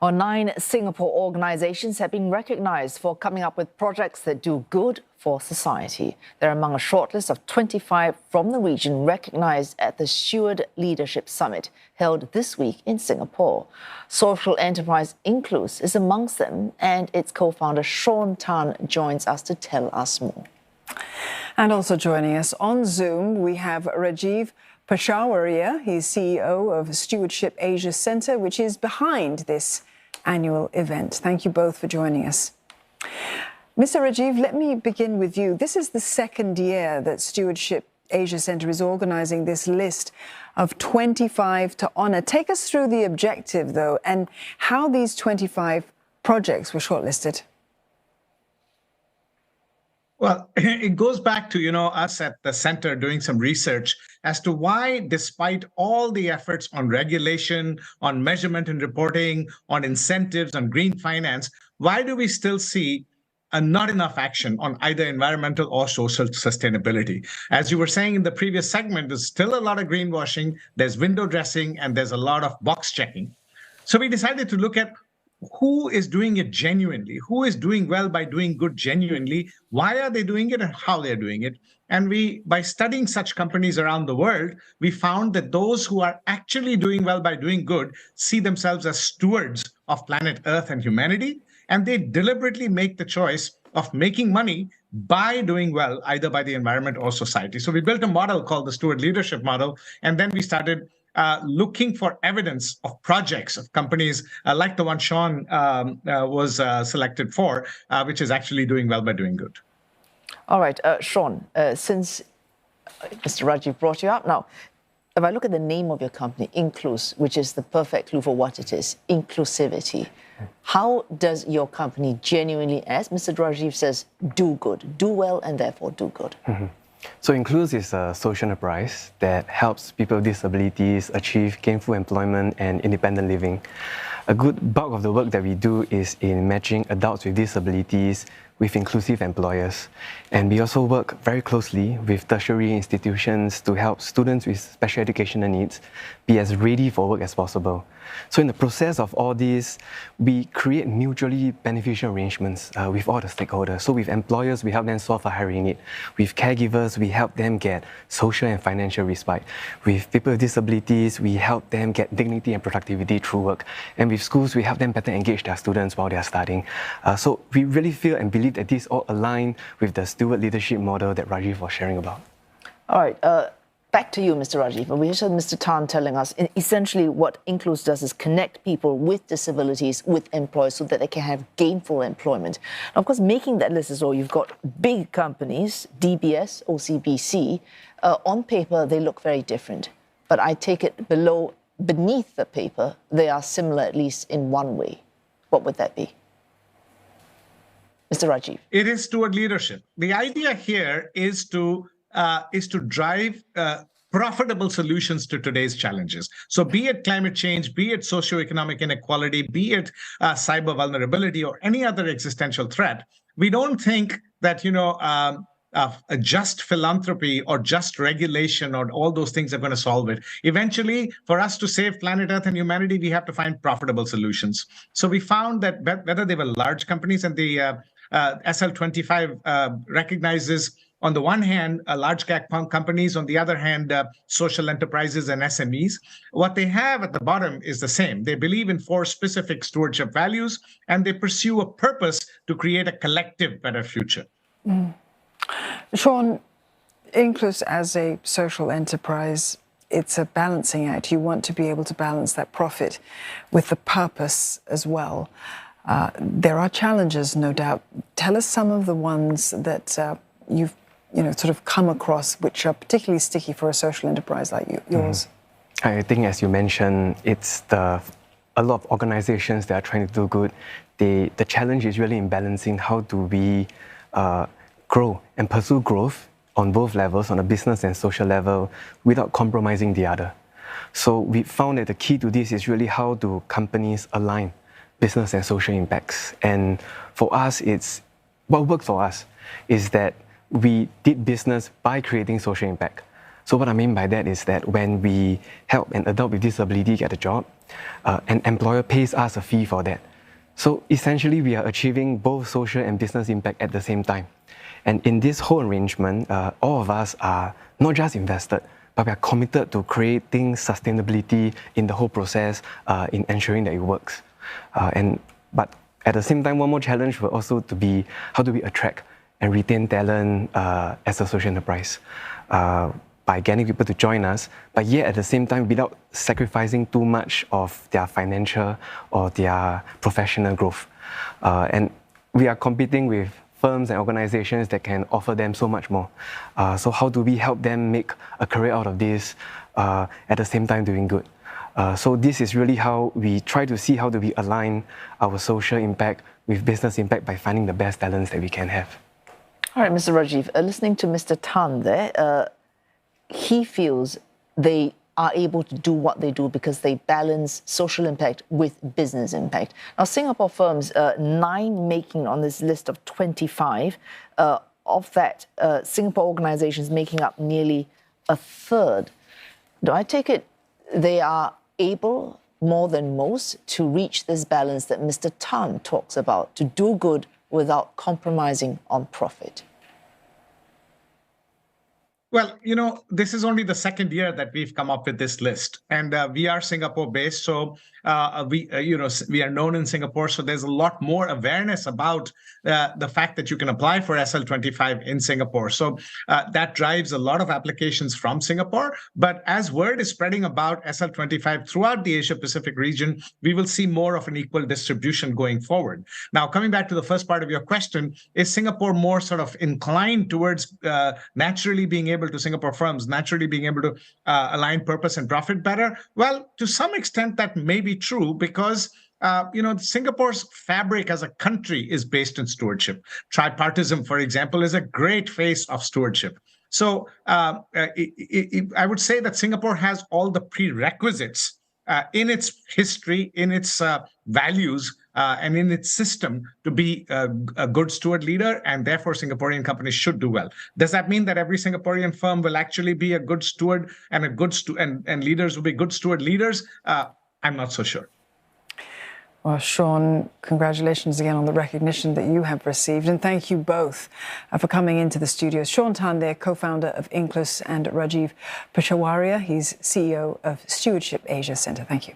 9 Singapore organizations have been recognized for coming up with projects that do good for society. They're among a shortlist of 25 from the region recognized at the Steward Leadership Summit held this week in Singapore. Social enterprise Inclus is amongst them, and its co-founder Shaun Tan joins us to tell us more. And also joining us on Zoom, we have Rajeev. Peshawaria, he's CEO of Stewardship Asia Centre, which is behind this annual event. Thank you both for joining us. Mr. Rajeev, let me begin with you. This is the second year that Stewardship Asia Centre is organising this list of 25 to honour. Take us through the objective, though, and how these 25 projects were shortlisted. Well, it goes back to, us at the center doing some research as to why, despite all the efforts on regulation, on measurement and reporting, on incentives, on green finance, why do we still see not enough action on either environmental or social sustainability? As you were saying in the previous segment, there's still a lot of greenwashing, there's window dressing, and there's a lot of box checking. So we decided to look at who is doing it genuinely, who is doing well by doing good genuinely, why are they doing it and how they're doing it. And by studying such companies around the world, we found that those who are actually doing well by doing good see themselves as stewards of planet Earth and humanity, and they deliberately make the choice of making money by doing well, either by the environment or society. So we built a model called the Steward Leadership Model, and then we started looking for evidence of projects of companies like the one Shaun was selected for, which is actually doing well by doing good. All right, Shaun, since Mr. Rajeev brought you up, now, if I look at the name of your company, Inclus, which is the perfect clue for what it is, inclusivity, how does your company genuinely, as Mr. Rajeev says, do good, do well, and therefore do good? Mm-hmm. So Inclus is a social enterprise that helps people with disabilities achieve gainful employment and independent living. A good bulk of the work that we do is in matching adults with disabilities with inclusive employers. And we also work very closely with tertiary institutions to help students with special educational needs be as ready for work as possible. So in the process of all this, we create mutually beneficial arrangements with all the stakeholders. So with employers, we help them solve a hiring need. With caregivers, we help them get social and financial respite. With people with disabilities, we help them get dignity and productivity through work. And with schools, we help them better engage their students while they are studying. So we really feel and believe that these all align with the Steward Leadership model that Rajeev was sharing about. All right. Back to you, Mr. Rajeev. We heard Mr. Tan telling us essentially what Inclus does is connect people with disabilities with employers so that they can have gainful employment. Now, of course, making that list as well, you've got big companies, DBS, OCBC. On paper, they look very different. But I take it beneath the paper, they are similar, at least in one way. What would that be? Mr. Rajeev. It is steward leadership. The idea here is to drive profitable solutions to today's challenges. So be it climate change, be it socioeconomic inequality, be it cyber vulnerability or any other existential threat, we don't think that, a just philanthropy or just regulation or all those things are going to solve it. Eventually, for us to save planet Earth and humanity, we have to find profitable solutions. So we found that whether they were large companies, and the SL25 recognizes, on the one hand, large cap companies, on the other hand, social enterprises and SMEs. What they have at the bottom is the same. They believe in 4 specific stewardship values, and they pursue a purpose to create a collective better future. Mm. Shaun, Inclus as a social enterprise, it's a balancing act. You want to be able to balance that profit with the purpose as well. There are challenges, no doubt. Tell us some of the ones that you've sort of come across which are particularly sticky for a social enterprise like yours. I think, as you mentioned, it's a lot of organizations that are trying to do good. The challenge is really in balancing how do we grow and pursue growth on both levels, on a business and social level, without compromising the other. So we found that the key to this is really how do companies align business and social impacts. And for us, what worked for us is that we did business by creating social impact. So what I mean by that is that when we help an adult with disability get a job, An employer pays us a fee for that. So essentially, we are achieving both social and business impact at the same time. And in this whole arrangement, all of us are not just invested, but we are committed to creating sustainability in the whole process, in ensuring that it works. But at the same time, one more challenge will also to be how do we attract and retain talent as a social enterprise by getting people to join us, but yet at the same time without sacrificing too much of their financial or their professional growth. And we are competing with firms and organizations that can offer them so much more. So how do we help them make a career out of this at the same time doing good? So this is really how we try to see how do we align our social impact with business impact by finding the best talents that we can have. All right, Mr. Rajeev, listening to Mr. Tan there, he feels they are able to do what they do because they balance social impact with business impact. Now, Singapore firms, 9 making on this list of 25, of that, Singapore organizations making up nearly a third. Do I take it they are able, more than most, to reach this balance that Mr. Tan talks about, to do good without compromising on profit? Well, this is only the second year that we've come up with this list, and we are Singapore-based, so we are known in Singapore. So there's a lot more awareness about the fact that you can apply for SL25 in Singapore. So that drives a lot of applications from Singapore. But as word is spreading about SL25 throughout the Asia-Pacific region, we will see more of an equal distribution going forward. Now, coming back to the first part of your question, is Singapore more sort of inclined towards naturally being able to, Singapore firms naturally being able to align purpose and profit better? Well, to some extent that may be true because Singapore's fabric as a country is based in stewardship. Tripartism, for example, is a great face of stewardship. So I would say that Singapore has all the prerequisites in its history, in its values, and in its system to be a good steward leader, and therefore Singaporean companies should do well. Does that mean that every Singaporean firm will actually be a good steward and and leaders will be good steward leaders? I'm not so sure. Well, Shaun, congratulations again on the recognition that you have received, and thank you both for coming into the studio. Shaun Tan, there, co-founder of Inclus, and Rajeev Peshawaria, he's CEO of Stewardship Asia Centre. Thank you.